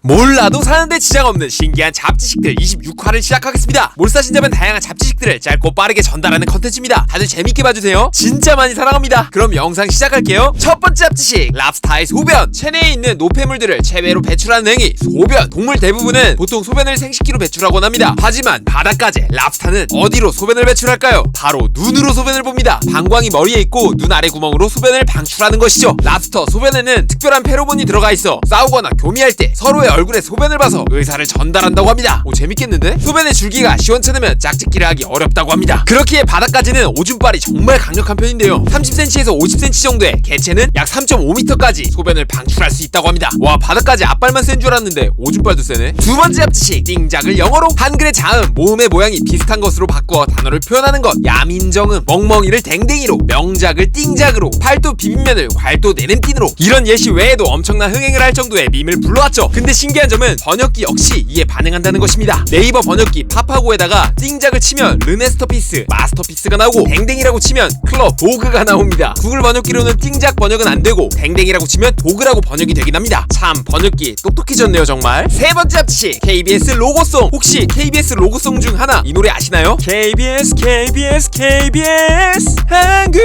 몰라도 사는데 지장 없는 신기한 잡지식들 26화를 시작하겠습니다. 몰사신잡은 다양한 잡지식들을 짧고 빠르게 전달하는 컨텐츠입니다. 다들 재밌게 봐주세요. 진짜 많이 사랑합니다. 그럼 영상 시작할게요. 첫 번째 잡지식, 랍스타의 소변. 체내에 있는 노폐물들을 체외로 배출하는 행위, 소변. 동물 대부분은 보통 소변을 생식기로 배출하곤 합니다. 하지만 바닷가재 랍스타는 어디로 소변을 배출할까요? 바로 눈으로 소변을 봅니다. 방광이 머리에 있고 눈 아래 구멍으로 소변을 방출하는 것이죠. 랍스터 소변에는 특별한 페로몬이 들어가 있어 싸우거나 교미할 때 서로의 얼굴에 소변을 봐서 의사를 전달한다고 합니다. 오, 재밌겠는데? 소변의 줄기가 시원찮으면 짝짓기를 하기 어렵다고 합니다. 그렇기에 바닥까지는 오줌발이 정말 강력한 편인데요. 30cm에서 50cm 정도의 개체는 약 3.5m까지 소변을 방출할 수 있다고 합니다. 와, 바닥까지 앞발만 센 줄 알았는데 오줌발도 세네. 두 번째 잡지식, 띵작을 영어로. 한글의 자음, 모음의 모양이 비슷한 것으로 바꾸어 단어를 표현하는 것. 야민정음, 멍멍이를 댕댕이로, 명작을 띵작으로, 팔도 비빔면을 괄도 내냄띠으로. 이런 예시 외에도 엄청난 흥행을 할 정도의 밈을 불러왔죠. 근데 신기한 점은 번역기 역시 이에 반응한다는 것입니다. 네이버 번역기 파파고에다가 띵작을 치면 르네스터피스, 마스터피스가 나오고 댕댕이라고 치면 클럽, 도그가 나옵니다. 구글 번역기로는 띵작 번역은 안되고 댕댕이라고 치면 도그라고 번역이 되긴 합니다. 참 번역기 똑똑해졌네요 정말. 세 번째 잡지식, KBS 로고송. 혹시 KBS 로고송 중 하나 이 노래 아시나요? KBS 한국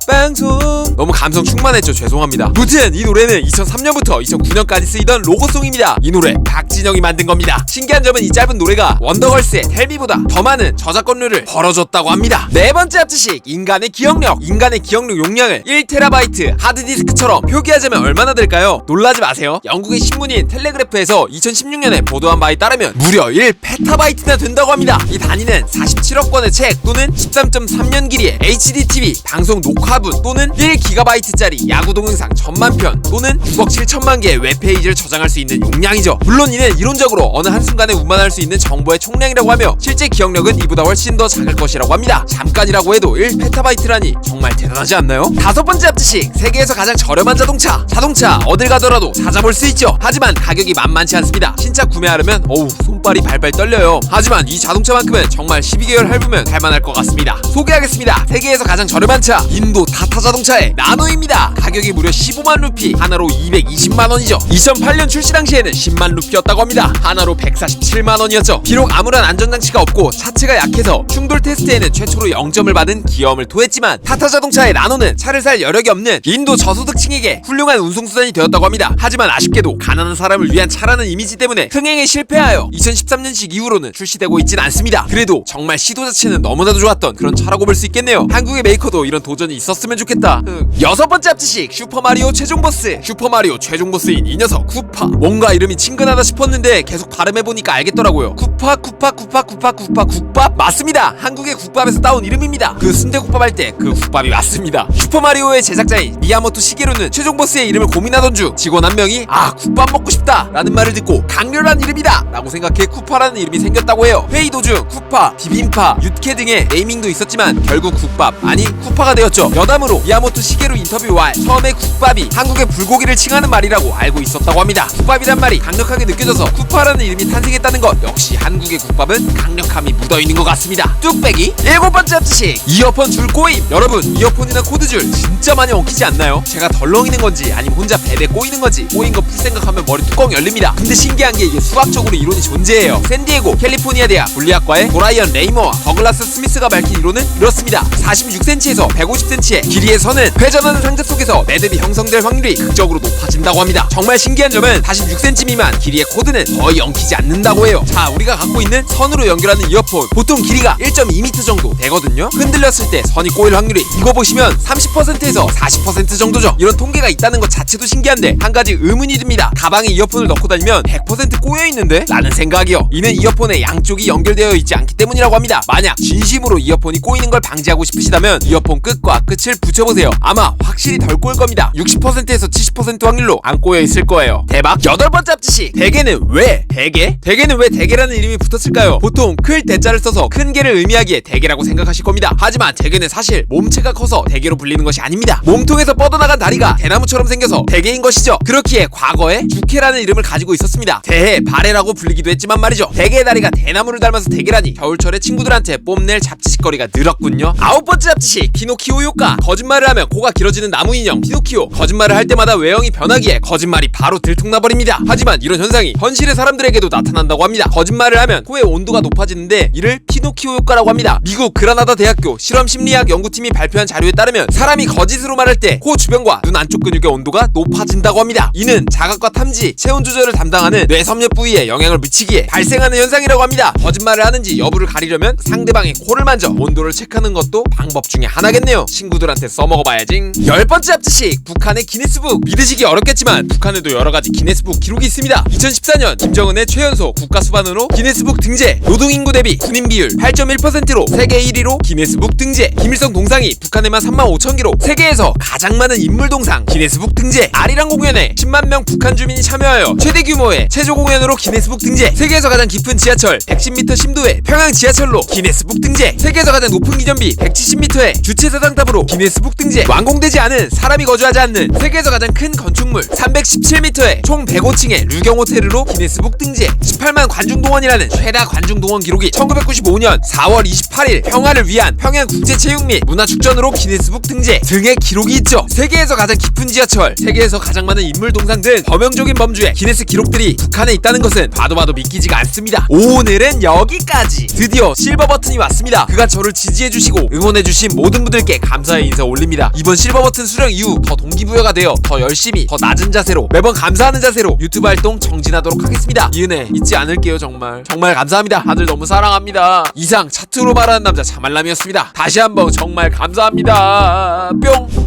방송. 너무 감성 충만했죠. 죄송합니다. 무튼 이 노래는 2003년부터 2009년까지 쓰이던 로고송입니다. 이 노래 박진영이 만든 겁니다. 신기한 점은 이 짧은 노래가 원더걸스의 텔미보다 더 많은 저작권료를 벌어줬다고 합니다. 네 번째 잡지식, 인간의 기억력. 인간의 기억력 용량을 1TB 하드디스크처럼 표기하자면 얼마나 될까요? 놀라지 마세요. 영국의 신문인 텔레그래프에서 2016년에 보도한 바에 따르면 무려 1PB나 된다고 합니다. 이 단위는 47억 권의 책 또는 13.3년 길이의 HDTV 방송 녹화분 또는 1GB짜리 야구 동영상 1000만 편 또는 6억 7천만 개의 웹페이지를 저장할 수 있는 용량이죠. 물론 이는 이론적으로 어느 한순간에 운반할 수 있는 정보의 총량이라고 하며 실제 기억력은 이보다 훨씬 더 작을 것이라고 합니다. 잠깐이라고 해도 1PB라니 정말 대단하지 않나요? 다섯 번째 잡지식, 세계에서 가장 저렴한 자동차. 자동차 어딜 가더라도 찾아볼 수 있죠. 하지만 가격이 만만치 않습니다. 신차 구매하려면 어우 손발이 발발 떨려요. 하지만 이 자동차만큼은 정말 12개월 할부면 할만할 것 같습니다. 소개하겠습니다. 세계에서 가장 저렴한 차, 인도 타타 자동차의 나노입니다. 가격이 무려 15만 루피, 하나로 220만 원이죠. 2008년 출시 당시에는 10만 루피였다고 합니다. 하나로 147만 원이었죠. 비록 아무런 안전장치가 없고 차체가 약해서 충돌 테스트에는 최초로 0점을 받은 기염을 토했지만 타타 자동차의 나노는 차를 살 여력이 없는 인도 저소득층에게 훌륭한 운송수단이 되었다고 합니다. 하지만 아쉽게도 가난한 사람을 위한 차라는 이미지 때문에 흥행에 실패하여 2013년식 이후로는 출시되고 있진 않습니다. 그래도 정말 시도 자체는 너무나도 좋았던 그런 차라고 볼 수 있겠네요. 한국의 메이커도 이런 도전이 있었으면 좋겠다. 여섯 번째 잡지식, 슈퍼마리오 최종 보스. 슈퍼마리오 최종 보스인 이 녀석 쿠파. 뭔가 이름이 친근하다 싶었는데 계속 발음해보니까 알겠더라고요. 쿠파 국밥 맞습니다. 한국의 국밥에서 따온 이름입니다. 그 순대국밥 할 때 그 국밥이 맞습니다. 슈퍼마리오의 제작자인 미야모토 시게루는 최종 보스의 이름을 고민하던 중 직원 한 명이 국밥 먹고 싶다 라는 말을 듣고 강렬한 이름이다 라고 생각해 쿠파라는 이름이 생겼다고 해요. 회의 도중 쿠파, 비빔파, 육회 등의 네이밍도 있었지만 결국 국밥 아니 쿠파가 되었죠. 여담으로 미야모토 시게루 인터뷰와 처음에 국밥이 한국의 불고기를 칭하는 말이라고 알고 있었다고 합니다. 국밥이란 말이 강력하게 느껴져서 쿠파라는 이름이 탄생했다는 것. 역시 한국의 국밥은 강력함이 묻어있는 것 같습니다. 뚝배기. 일곱 번째 잡지식, 이어폰 줄 꼬임. 여러분 이어폰이나 코드줄 진짜 많이 엉키지 않나요? 제가 덜렁이는 건지 아니면 혼자 벨에 꼬이는 건지 꼬인 거 풀 생각하면 머리 뚜껑 열립니다. 근데 신기한 게 이게 수학적으로 이론이 존재해요. 샌디에고 캘리포니아 대학 물리학과의 브라이언 레이머와 더글라스 스미스가 밝힌 이론은 이렇습니다. 46cm에서 150cm의 길이의 선은 회전하는 상자 속에서 매듭이 형성될 확률이 극적으로 높아진다고 합니다. 정말 신기한 점은 46cm 미만 길이의 코드는 거의 엉키지 않는다고 해요. 자, 우리가 갖고 있는 선으로 연결하는 이어폰 보통 길이가 1.2m 정도 되거든요. 흔들렸을 때 선이 꼬일 확률이 이거 보시면 30%에서 40% 정도죠. 이런 통계가 있다는 것 자체도 신기한데 한 가지 의문이 듭니다. 가방에 이어폰을 넣고 다니면 100% 꼬여있는데? 라는 생각이요. 이는 이어폰의 양쪽이 연결되어 있지 않기 때문이라고 합니다. 만약 진심으로 이어폰이 꼬이는 걸 방지하고 싶으시다면 이어폰 끝과 끝을 붙여보세요. 아마 확실히 덜 꼬일 겁니다. 60%에서 70% 확률로 안 꼬여 있을 거예요. 대박. 여덟 번째 잡지식, 대게는 왜 대게? 대게는 왜 대게라는 이름이 붙었을까요? 보통 클 대자를 써서 큰 개를 의미하기에 대게라고 생각하실 겁니다. 하지만 대게는 사실 몸체가 커서 대게로 불리는 것이 아닙니다. 몸통에서 뻗어나간 다리가 대나무처럼 생겨서 대게인 것이죠. 그렇기에 과거에 주케라는 이름을 가지고 있었습니다. 대해 바레라고 불리기도 했죠. 없지만 말이죠. 대게의 다리가 대나무를 닮아서 대게라니 겨울철에 친구들한테 뽐낼 잡지식거리가 늘었군요. 9번째 잡지식, 피노키오 효과. 거짓말을 하면 코가 길어지는 나무 인형 피노키오. 거짓말을 할 때마다 외형이 변하기에 거짓말이 바로 들통나버립니다. 하지만 이런 현상이 현실의 사람들에게도 나타난다고 합니다. 거짓말을 하면 코의 온도가 높아지는데 이를 피노키오 효과라고 합니다. 미국 그라나다 대학교 실험심리학 연구팀이 발표한 자료에 따르면 사람이 거짓으로 말할 때 코 주변과 눈 안쪽 근육의 온도가 높아진다고 합니다. 이는 자각과 탐지, 체온 조절을 담당하는 뇌 섭렵 부위에 영향을 미치기에 발생하는 현상이라고 합니다. 거짓말을 하는지 여부를 가리려면 상대방의 코를 만져 온도를 체크하는 것도 방법 중에 하나겠네요. 친구들한테 써먹어봐야지. 10번째 잡지식, 북한의 기네스북. 믿으시기 어렵겠지만 북한에도 여러가지 기네스북 기록이 있습니다. 2014년 김정은의 최연소 국가수반으로 기네스북 등재, 노동인구 대비 군인 비율 8.1%로 세계 1위로 기네스북 등재, 김일성 동상이 북한에만 35,000개로 세계에서 가장 많은 인물 동상 기네스북 등재, 아리랑 공연에 10만 명 북한 주민이 참여하여 최대 규모의 체조 공연으로 기네스북 등재, 세계에서 가장 깊은 지하철 110m 심도의 평양 지하철로 기네스북 등재, 세계에서 가장 높은 기념비 170m의 주체사상탑으로 기네스북 등재, 완공되지 않은 사람이 거주하지 않는 세계에서 가장 큰 건축물 317m의 총 105층의 류경호텔으로 기네스북 등재, 18만 관중동원이라는 최다 관중동원 기록이 1995년 4월 28일 평화를 위한 평양국제체육 및 문화축전으로 기네스북 등재 등의 기록이 있죠. 세계에서 가장 깊은 지하철, 세계에서 가장 많은 인물 동상 등 범용적인 범주의 기네스 기록들이 북한에 있다는 것은 봐도 믿기지가 않습니다. 오늘은 여기까지. 드디어 실버 버튼이 왔습니다. 그간 저를 지지해주시고 응원해주신 모든 분들께 감사의 인사 올립니다. 이번 실버 버튼 수령 이후 더 동기부여가 되어 더 열심히, 더 낮은 자세로, 매번 감사하는 자세로 유튜브 활동 정진하도록 하겠습니다. 이 은혜 잊지 않을게요. 정말 감사합니다. 다들 너무 사랑합니다. 이상 차트로 말하는 남자 자말람이었습니다. 다시 한번 정말 감사합니다. 뿅.